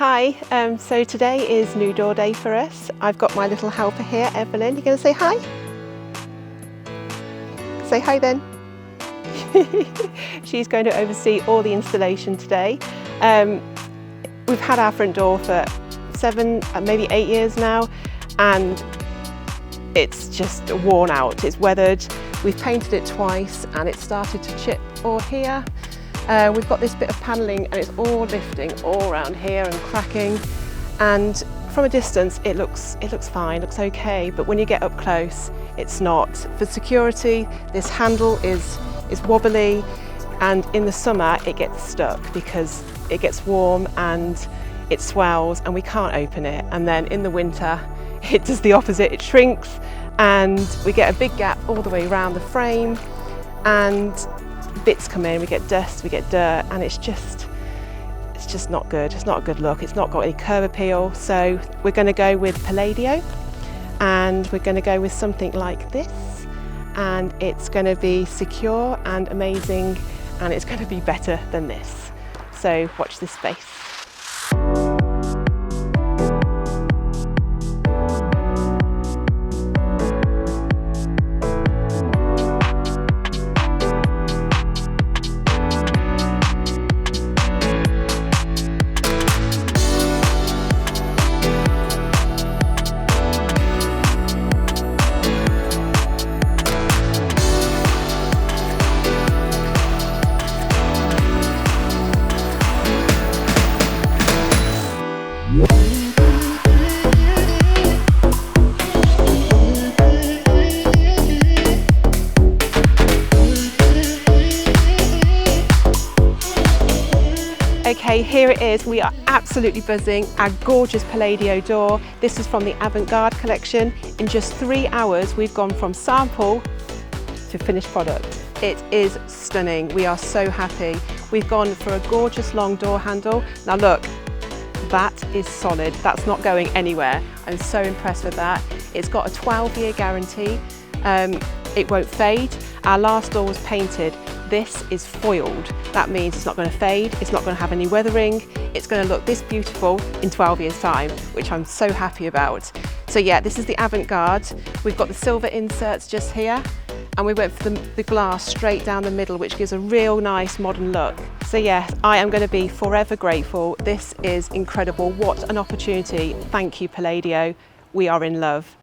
Hi, so today is new door day for us. I've got my little helper here, Evelyn. You going to say hi? Say hi then. She's going to oversee all the installation today. We've had our front door for 7, maybe 8 years now, and it's just worn out. It's weathered. We've painted it twice and it started to chip all here. We've got this bit of panelling and it's all lifting all around here and cracking, and from a distance it looks fine, looks okay, but when you get up close it's not. For security, this handle is wobbly, and in the summer it gets stuck because it gets warm and it swells and we can't open it, and then in the winter it does the opposite, it shrinks and we get a big gap all the way around the frame, and bits come in, we get dust, we get dirt, and it's just not good. It's not a good look. It's not got any curb appeal. So we're going to go with Palladio, and we're going to go with something like this, and it's going to be secure and amazing, and it's going to be better than this. So watch this space. Okay, here it is. We are absolutely buzzing. Our gorgeous Palladio door. This is from the Avant Garde Collection. In just 3 hours, we've gone from sample to finished product. It is stunning. We are so happy. We've gone for a gorgeous long door handle. Now look, that is solid. That's not going anywhere. I'm so impressed with that. It's got a 12-year guarantee. It won't fade. Our last door was painted. This is foiled. That means it's not going to fade, it's not going to have any weathering, it's going to look this beautiful in 12 years time, which I'm so happy about. So yeah, this is the Avant Garde. We've got the silver inserts just here, and we went for the glass straight down the middle, which gives a real nice modern look. So yeah, I am going to be forever grateful. This is incredible. What an opportunity. Thank you, Palladio. We are in love.